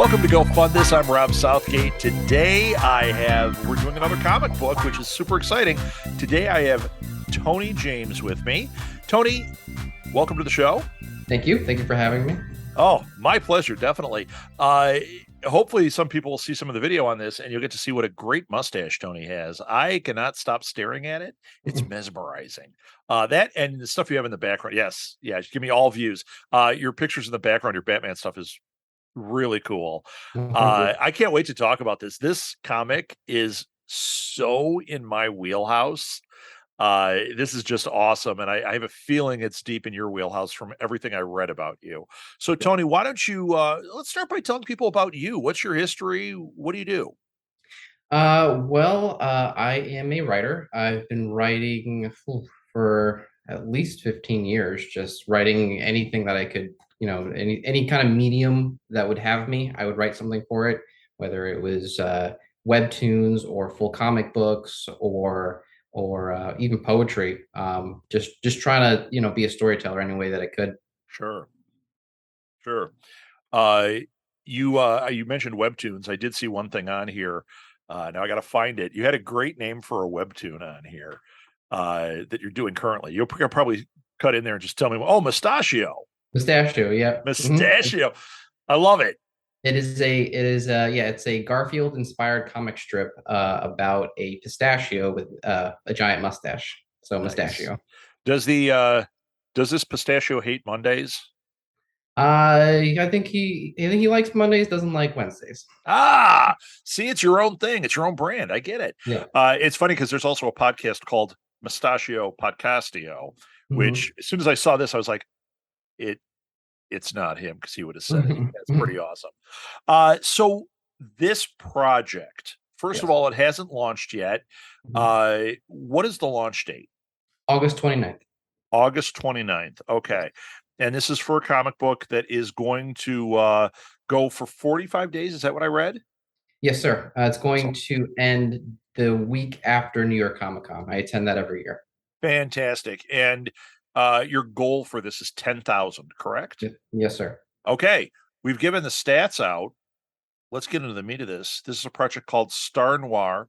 Welcome to Go Fund This. I'm Rob Southgate. Today we're doing another comic book, which is super exciting. Today I have Tony James with me. Tony, welcome to the show. Thank you. Thank you for having me. Oh, my pleasure, definitely. Hopefully some people will see some of the video on this and you'll get to see what a great mustache Tony has. I cannot stop staring at it. It's mesmerizing. That and the stuff you have in the background. Yes. Yeah. Give me all views. Your pictures in the background, your Batman stuff is really cool. Thank you. I can't wait to talk about this. This comic is so in my wheelhouse. This is just awesome. And I have a feeling it's deep in your wheelhouse from everything I read about you. So, Tony, why don't you let's start by telling people about you. What's your history? What do you do? I am a writer. I've been writing for at least 15 years, just writing anything that I could, any kind of medium that would have me, I would write something for it, whether it was webtoons or full comic books or even poetry. Just trying to, be a storyteller any way that I could. Sure. You mentioned webtoons. I did see one thing on here. Now I got to find it. You had a great name for a webtoon on here that you're doing currently. You'll probably cut in there and just tell me, oh, Mustachio. Mustachio, yeah. Mustachio. I love it. It's a Garfield inspired comic strip about a pistachio with a giant mustache. So nice. Mustachio. Does this pistachio hate Mondays? I think he likes Mondays, doesn't like Wednesdays. See, it's your own thing. It's your own brand. I get it. Yeah. It's funny because there's also a podcast called Mustachio Podcastio, which as soon as I saw this, I was like, it's not him, because he would have said it. That's pretty awesome. So this project, first of all, it hasn't launched yet. What is the launch date? August 29th. August 29th. Okay. And this is for a comic book that is going to go for 45 days. Is that what I read? Yes, sir. It's going to end the week after New York Comic Con. I attend that every year. Fantastic. And your goal for this is 10,000, correct? Yes, sir. Okay. We've given the stats out. Let's get into the meat of this. This is a project called Noir.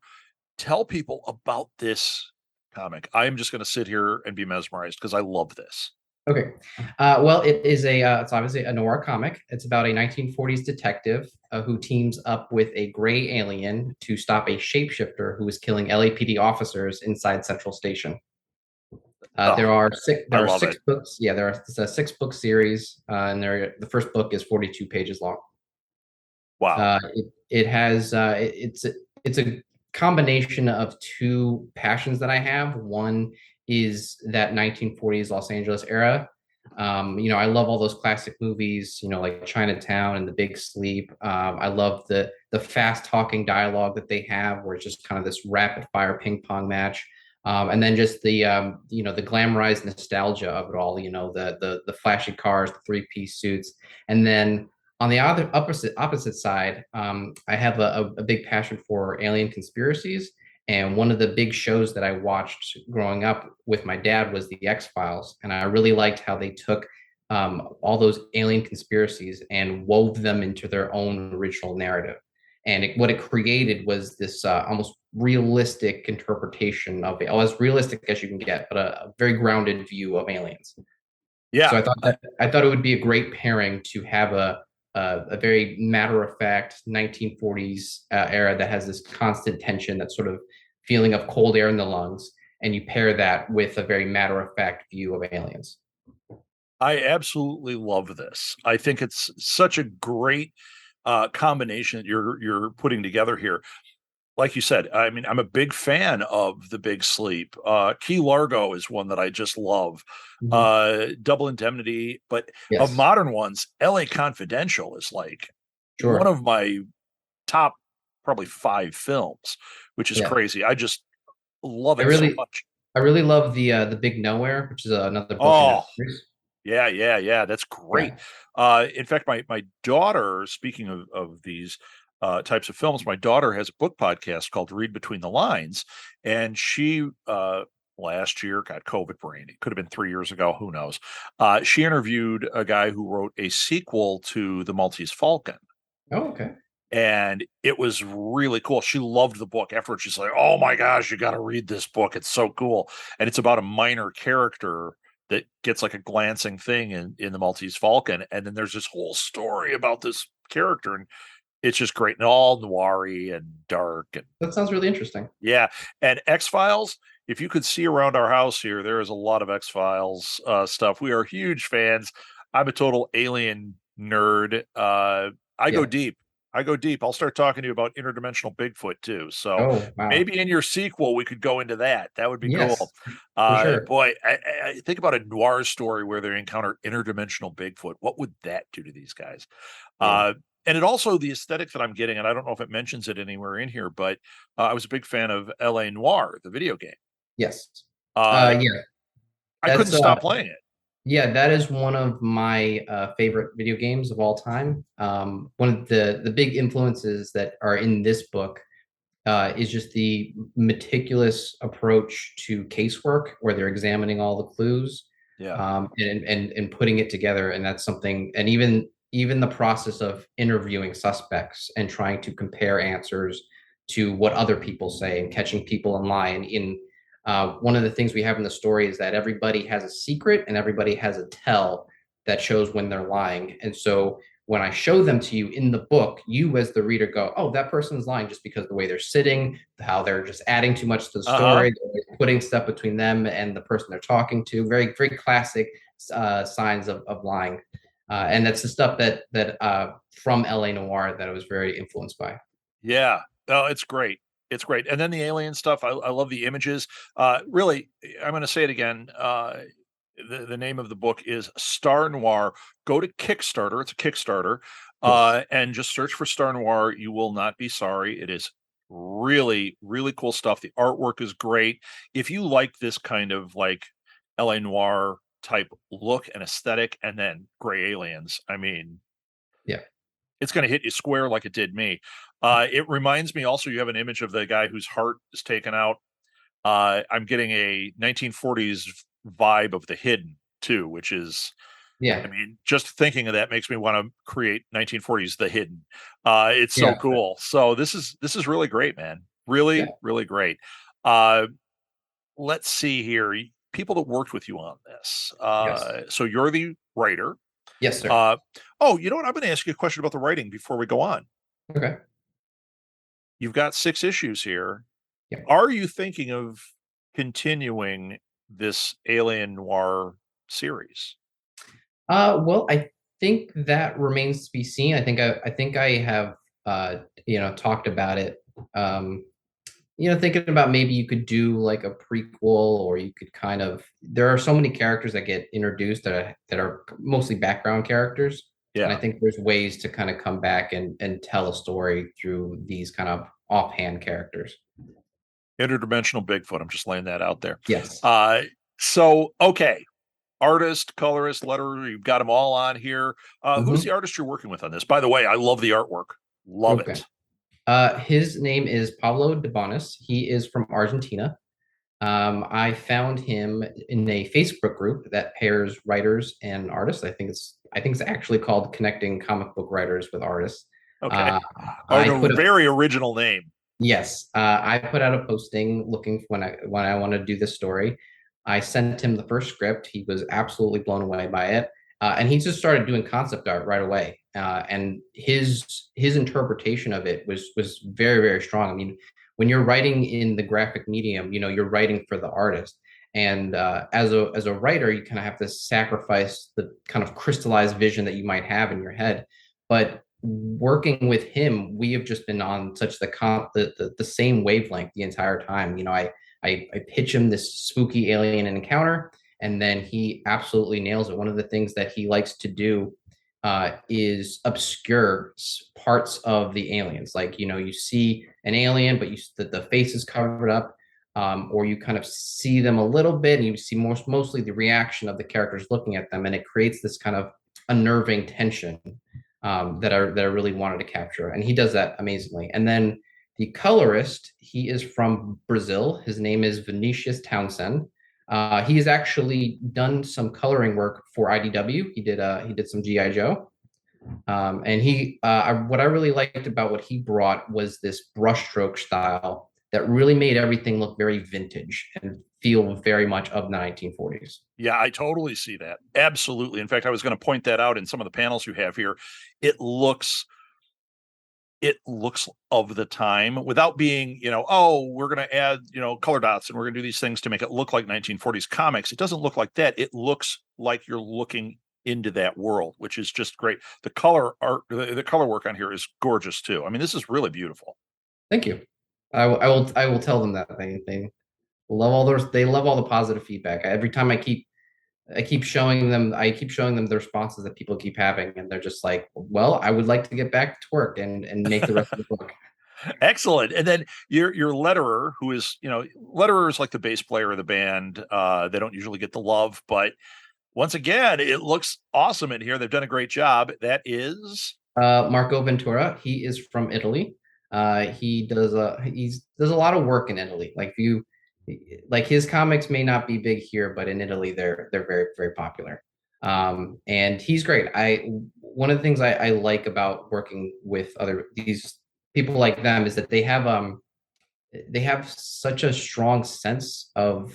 Tell people about this comic. I'm just going to sit here and be mesmerized because I love this. Okay. It's obviously a noir comic. It's about a 1940s detective who teams up with a gray alien to stop a shapeshifter who is killing LAPD officers inside Central Station. There are six books. Yeah, it's a 6-book series, and the first book is 42 pages long. Wow. It's a combination of two passions that I have. One is that 1940s Los Angeles era. I love all those classic movies, like Chinatown and The Big Sleep. I love the fast talking dialogue that they have, where it's just kind of this rapid fire ping pong match. And then just the glamorized nostalgia of it all, the flashy cars, the 3-piece suits. And then on the opposite side, I have a big passion for alien conspiracies. And one of the big shows that I watched growing up with my dad was the X-Files. And I really liked how they took all those alien conspiracies and wove them into their own original narrative. And what it created was this almost realistic interpretation of it, as realistic as you can get, but a very grounded view of aliens. Yeah. So I thought it would be a great pairing to have a very matter-of-fact 1940s era that has this constant tension, that sort of feeling of cold air in the lungs, and you pair that with a very matter-of-fact view of aliens. I absolutely love this. I think it's such a great combination that you're putting together here. Like you said, I mean, I'm a big fan of The Big Sleep. Key Largo is one that I just love. Double Indemnity, but yes. Of modern ones, LA Confidential is like one of my top probably 5 films, which is crazy. I just love it so much. I really love the Big Nowhere, which is another book. Yeah. That's great. Yeah. In fact, my daughter, speaking of these types of films, my daughter has a book podcast called Read Between the Lines, and she last year got COVID brain. It could have been 3 years ago, who knows. She interviewed a guy who wrote a sequel to The Maltese Falcon. Oh, okay. And it was really cool. She loved the book. Afterwards, she's like, "Oh my gosh, you got to read this book. It's so cool." And it's about a minor character that gets like a glancing thing in the Maltese Falcon, and then there's this whole story about this character, and it's just great and all noir and dark and That sounds really interesting. yeah. And X-Files, if you could see around our house here, there is a lot of X-Files stuff. We are huge fans. I'm a total alien nerd. I go Yeah. deep. I go deep. I'll start talking to you about interdimensional Bigfoot too. So Oh, wow. maybe in your sequel we could go into that. That would be cool. Yes, for sure. Boy, I think about a noir story where they encounter interdimensional Bigfoot. What would that do to these guys? Yeah. Uh, and it also the aesthetic that I'm getting, and I don't know if it mentions it anywhere in here, but I was a big fan of LA Noir, the video game. Yes. Uh, Yeah, I couldn't that's stop playing it. yeah, that is one of my favorite video games of all time. One of the big influences that are in this book is just the meticulous approach to casework, where they're examining all the clues, Yeah. and putting it together. And that's something, and even the process of interviewing suspects and trying to compare answers to what other people say and catching people in lie. And in one of the things we have in the story is that everybody has a secret and everybody has a tell that shows when they're lying. And so when I show them to you in the book, you as the reader go, "Oh, that person's lying," just because the way they're sitting, how they're just adding too much to the Uh-huh. story, they're putting stuff between them and the person they're talking to. Very, very classic signs of lying. And that's the stuff that from LA Noir that I was very influenced by. Yeah. Oh, it's great. It's great. And then the alien stuff, I love the images. Really, I'm going to say it again. The name of the book is Star Noir. Go to Kickstarter. It's a Kickstarter. Yes. And just search for Star Noir. You will not be sorry. It is really, really cool stuff. The artwork is great. If you like this kind of like LA Noir type look and aesthetic, and then gray aliens, I mean, Yeah. it's going to hit you square like it did me. It reminds me also, you have an image of the guy whose heart is taken out. I'm getting a 1940s vibe of The Hidden too, which is, I Yeah. mean, just thinking of that makes me want to create 1940s The Hidden. It's so Yeah. cool. So this is really great, man. Yeah. Really, really great. Uh, let's see here. People that worked with you on this. Yes. So you're the writer. Yes, sir. Uh, oh, you know what? I'm going to ask you a question about the writing before we go on. Okay. You've got 6 issues here. Yeah. Are you thinking of continuing this Alien Noir series? Well, I think that remains to be seen. I think I have talked about it. Um, thinking about maybe you could do like a prequel, or you could kind of, there are so many characters that get introduced that are mostly background characters. And I Yeah. think there's ways to kind of come back and tell a story through these kind of offhand characters. Interdimensional Bigfoot. I'm just laying that out there. Yes. Uh, so, okay. Artist, colorist, letterer, you've got them all on here. Who's the Hmm. artist you're working with on this? By the way, I love the artwork. Love Okay. it. His name is Pablo Debonis. He is from Argentina. I found him in a Facebook group that pairs writers and artists. I think it's actually called Connecting Comic Book Writers with Artists. Okay. Uh, Oh, I a put a very original name. Yes, I put out a posting looking for when I want to do this story. I sent him the first script. He was absolutely blown away by it, and he just started doing concept art right away. And his interpretation of it was very, very strong. I mean, when you're writing in the graphic medium, you're writing for the artist, and as a writer, you kind of have to sacrifice the kind of crystallized vision that you might have in your head. But working with him, we have just been on such the same wavelength the entire time. I pitch him this spooky alien encounter, and then he absolutely nails it. One of the things that he likes to do is obscure parts of the aliens. Like, you see an alien, but the face is covered up, or you kind of see them a little bit, and you see mostly the reaction of the characters looking at them, and it creates this kind of unnerving tension that I really wanted to capture, and he does that amazingly. And then the colorist, he is from Brazil. His name is Vinicius Townsend. He has actually done some coloring work for IDW. He did some GI Joe. And what I really liked about what he brought was this brushstroke style that really made everything look very vintage and feel very much of the 1940s. Yeah, I totally see that. Absolutely. In fact, I was going to point that out in some of the panels you have here. It looks it looks of the time without being, oh, we're going to add, color dots and we're going to do these things to make it look like 1940s comics. It doesn't look like that. It looks like you're looking into that world, which is just great. The color art, the color work on here is gorgeous too. I mean, this is really beautiful. Thank you. I will tell them that they love all those they love all the positive feedback. Every time I keep showing them the responses that people keep having, and they're just like, well, I would like to get back to work and make the rest of the book. Excellent. And then your letterer, who is, letterer is like the bass player of the band. They don't usually get the love, but once again, it looks awesome in here. They've done a great job. That is Marco Ventura. He is from Italy. He does a lot of work in Italy. Like his comics may not be big here, but in Italy they're very very popular. And he's great. I One of the things I like about working with other these people like them is that they have such a strong sense of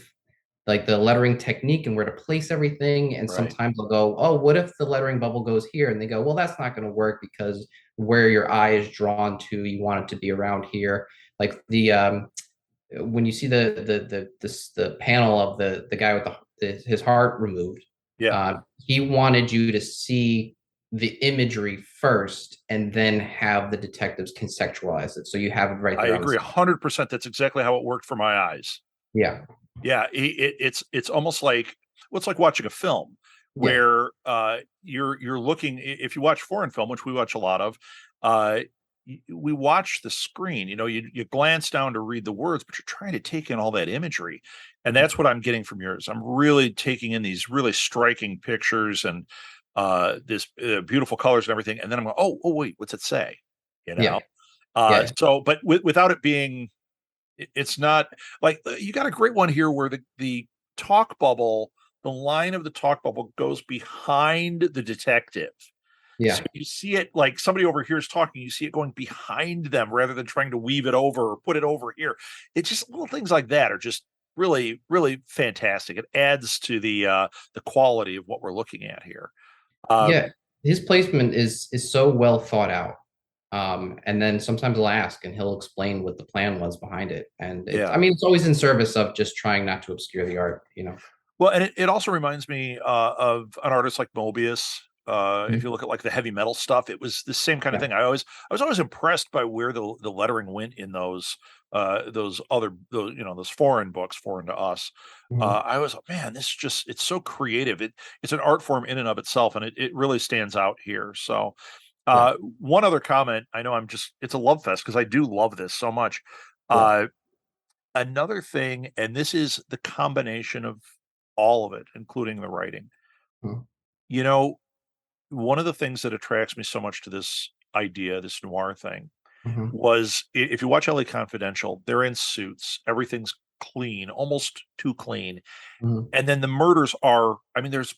like the lettering technique and where to place everything. And right. sometimes they'll go, oh, what if the lettering bubble goes here? And they go, well, that's not going to work because where your eye is drawn to, you want it to be around here. Like when you see the panel of the guy with his heart removed, Yeah. he wanted you to see the imagery first and then have the detectives conceptualize it. So you have it right I there on the agree screen. 100%. That's exactly how it worked for my eyes. Yeah. Yeah, it's almost like what's like watching a film Yeah. where you're looking. If you watch foreign film, which we watch a lot of, uh, we watch the screen. You glance down to read the words, but you're trying to take in all that imagery, and that's what I'm getting from yours. I'm really taking in these really striking pictures and this beautiful colors and everything, and then I'm going, oh wait, what's it say? You know. Yeah. Yeah. So, but without it being it's not like you got a great one here where the talk bubble, the line of the talk bubble goes behind the detective. So Yeah. you see it like somebody over here is talking, you see it going behind them rather than trying to weave it over or put it over here. It's just little things like that are just really, really fantastic. It adds to the quality of what we're looking at here. Uh, Yeah, his placement is so well thought out. And then sometimes I'll ask and he'll explain what the plan was behind it. And I yeah. mean, it's always in service of just trying not to obscure the art, you know. Well, and it also reminds me of an artist like Mobius. If Mhm. you look at like the heavy metal stuff, it was the same kind of Yeah. thing. I was always impressed by where the lettering went in those other those foreign books, foreign to us. Mhm. I was man, it's so creative. It's an art form in and of itself, and it really stands out here. So, Yeah. one other comment. I know it's a love fest because I do love this so much. Yeah. Uh, Another thing, and this is the combination of all of it, including the writing. Mhm. You know, one of the things that attracts me so much to this idea, this noir thing, Mhm. was if you watch LA Confidential, they're in suits, everything's clean, almost too clean. Mhm. And then the murders are, I mean, there's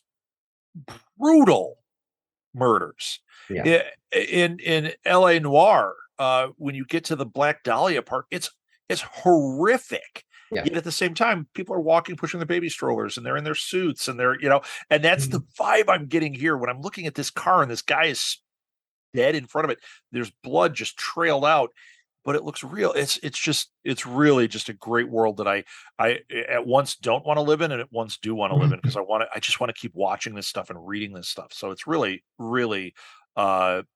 brutal murders. Yeah. I- in LA Noir, when you get to the Black Dahlia part, it's horrific. Yeah. Yet at the same time, people are walking, pushing their baby strollers, and they're in their suits, and and that's the Mhm. vibe I'm getting here when I'm looking at this car and this guy is dead in front of it. There's blood just trailed out, but it looks real. It's really just a great world that I at once don't want to live in and at once do want to live in because I just want to keep watching this stuff and reading this stuff. So it's really, really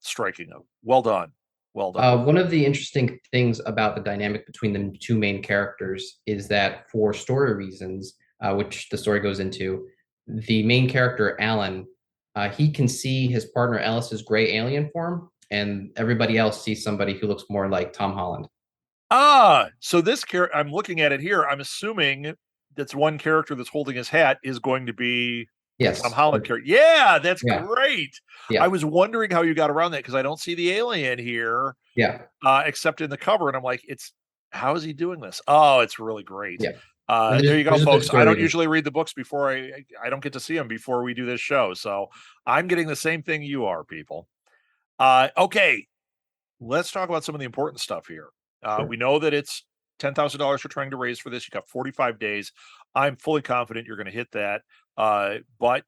striking. Well done. Well done. One of the interesting things about the dynamic between the two main characters is that for story reasons, which the story goes into, the main character, Alan, he can see his partner Alice's gray alien form, and everybody else sees somebody who looks more like Tom Holland. So this character, I'm looking at it here. I'm assuming that's one character that's holding his hat is going to be the Tom Yes. Holland character. Yeah, that's Yeah. great. I Yeah. was wondering how you got around that because I don't see the alien here, Yeah. except in the cover, and I'm like, it's how is he doing this? Oh, it's really great. Yeah. And There you go, there's a good folks. I story don't reason. usually read the books before I don't get to see them before we do this show, so I'm getting the same thing you are, people. Okay, let's talk about some of the important stuff here. Sure. We know that it's $10,000 you're trying to raise for this. You got 45 days. I'm fully confident you're going to hit that. But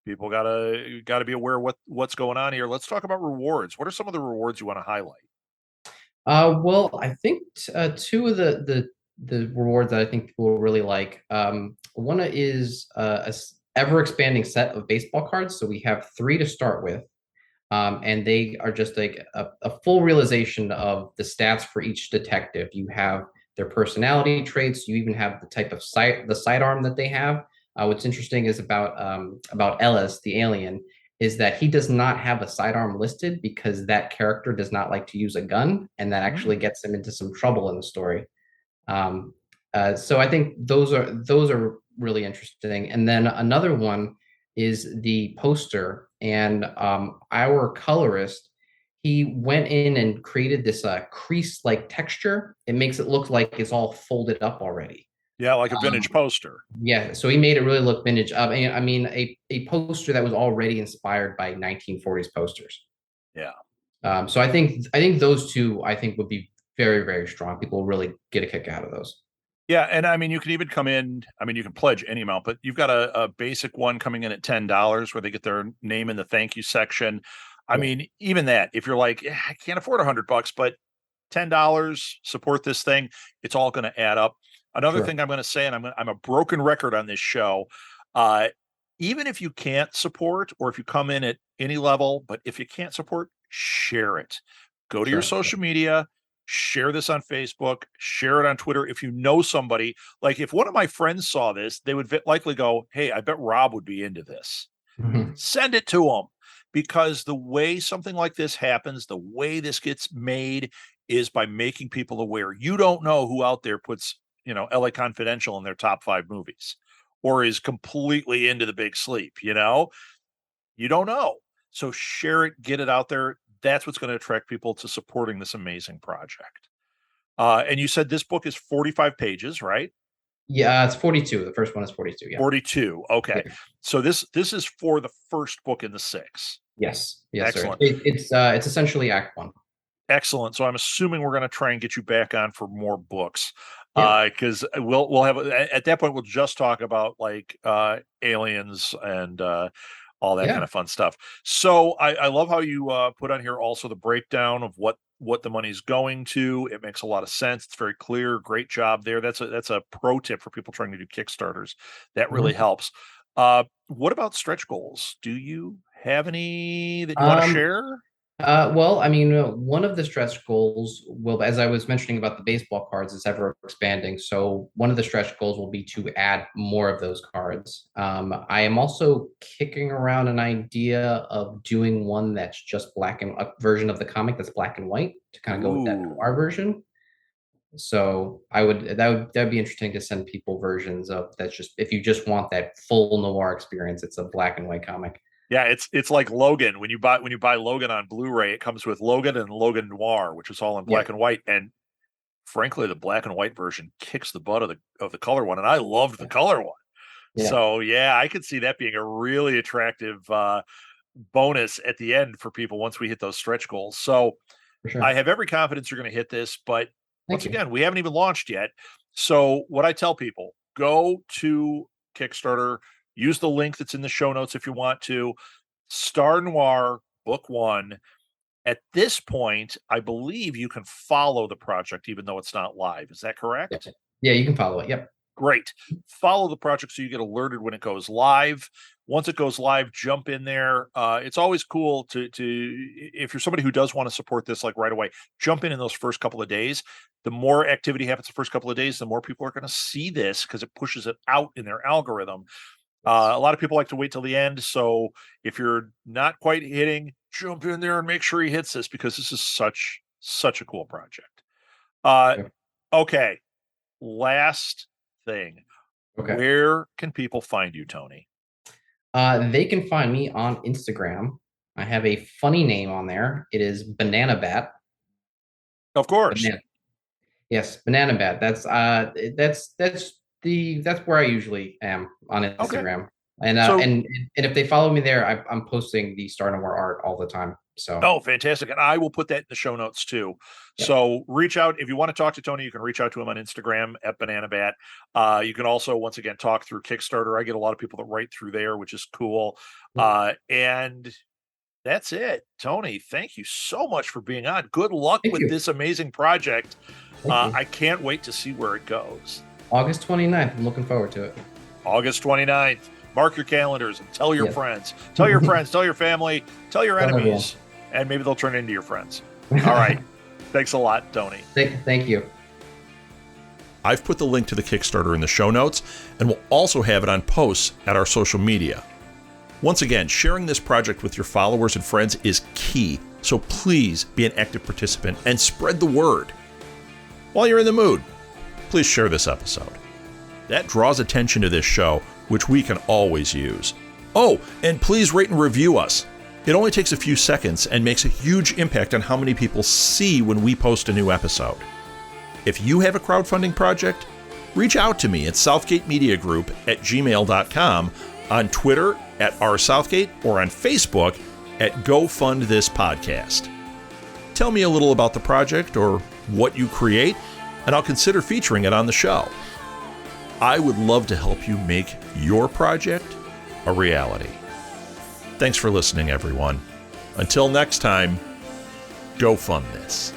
people gotta be aware what's going on here. Let's talk about rewards. What are some of the rewards you want to highlight? Well, I think two of the rewards that I think people will really like. One is ever expanding set of baseball cards. So we have three to start with, and they are just like a full realization of the stats for each detective. You have their personality traits. You even have the type of the sidearm that they have. What's interesting is about Ellis, the alien, is that he does not have a sidearm listed because that character does not like to use a gun, and that actually gets him into some trouble in the story. Um, so I think those are really interesting. And then another one is the poster, and our colorist, he went in and created this crease-like texture. It makes it look like it's all folded up already. Yeah, like a vintage Um, poster. yeah, so he made it really look vintage. I mean, a poster that was already inspired by 1940s posters. Yeah. So I think those two I think would be very, very strong. People really get a kick out of those. Yeah, and I mean, you can even come in. I mean, you can pledge any amount, but you've got a basic one coming in at $10 where they get their name in the thank you section. I Yeah, mean, even that, if you're like, I can't afford $100, but $10 support this thing, it's all going to add up. Another sure. thing I'm going to say, and I'm a broken record on this show. Uh, Even if you can't support, or if you come in at any level, but if you can't support, share it. Go to your Sure. social media, share this on Facebook, share it on Twitter. If you know somebody, like if one of my friends saw this, they would likely go, "Hey, I bet Rob would be into this." Mhm. Send it to them, because the way something like this happens, the way this gets made is by making people aware. You don't know who out there puts, LA Confidential in their top 5 movies, or is completely into The Big Sleep, you don't know. So share it, get it out there. That's what's going to attract people to supporting this amazing project. And you said this book is 45 pages, right? Yeah, it's 42. The first one is 42. Yeah. 42. Okay. Yeah. So this is for the first book in the six. Yes. Yes, sir. Excellent. It's essentially Act One. Excellent. So I'm assuming we're going to try and get you back on for more books. Yeah. Because we'll have at that point we'll just talk about like aliens and all that kind Yeah. of fun stuff. So I love how you put on here also the breakdown of what the money's going to. It makes a lot of sense. It's very clear. Great job there. That's a pro tip for people trying to do Kickstarters. That really Mhm. helps. What about stretch goals? Do you have any that you want to Um, share? well, I mean, one of the stretch goals will, as I was mentioning about the baseball cards, is ever expanding. So one of the stretch goals will be to add more of those cards. I am also kicking around an idea of doing one that's just black and a version of the comic that's black and white to kind of go with that Ooh. noir version. So that would be interesting to send people versions of that's just if you just want that full noir experience, it's a black and white comic. Yeah, it's like Logan. When you buy Logan on Blu-ray, it comes with Logan and Logan Noir, which is all in Yeah, black and white. And frankly, the black and white version kicks the butt of the color one, and I loved the yeah, color one. yeah, So yeah, I could see that being a really attractive bonus at the end for people once we hit those stretch goals. So for I sure. have every confidence you're going to hit this, but once Thank you. again, we haven't even launched yet. So what I tell people, go to Kickstarter, use the link that's in the show notes if you want to. Star Noir Book One. At this point, I believe you can follow the project even though it's not live. Is that Yeah, correct? yeah, you can follow it. Yep. Great. Follow the project so you get alerted when it goes live. Once it goes live, jump in there. It's always cool to if you're somebody who does want to support this like right away, jump in those first couple of days. The more activity happens the first couple of days, the more people are going to see this because it pushes it out in their algorithm. Yes. A lot of people like to wait till the end. So if you're not quite hitting, jump in there and make sure he hits this because this is such a cool project. Uh, Yeah. okay, last thing. Okay. Where can people find you, Tony? They can find me on Instagram. I have a funny name on there. It is Banana Bat. Of course. Banana. Yes, Banana Bat. That's where I usually am on Okay. Instagram. And So, if they follow me there, I'm posting the Star Noir art all the time. So oh, fantastic. And I will put that in the show notes too. yep. So reach out. If you want to talk to Tony, you can reach out to him on Instagram at Banana Bat. You can also, once again, talk through Kickstarter. I get a lot of people that write through there, which is cool. And that's it. Tony, thank you so much for being on. Good luck Thank with you. this amazing project. Thank you. I can't wait to see where it goes. August 29th. I'm looking forward to it. August 29th. Mark your calendars and tell your friends. Tell your friends, tell your family, tell your enemies, and maybe they'll turn into your friends. All right. Thanks a lot, Tony. Thank you. I've put the link to the Kickstarter in the show notes, and we'll also have it on posts at our social media. Once again, sharing this project with your followers and friends is key, so please be an active participant and spread the word. While you're in the mood, please share this episode. That draws attention to this show, which we can always use. Oh, and please rate and review us. It only takes a few seconds and makes a huge impact on how many people see when we post a new episode. If you have a crowdfunding project, reach out to me at southgatemediagroup@gmail.com, on Twitter at @rsouthgate, or on Facebook at Go Fund This Podcast. Tell me a little about the project or what you create, and I'll consider featuring it on the show. I would love to help you make your project a reality. Thanks for listening, everyone. Until next time, go fund this.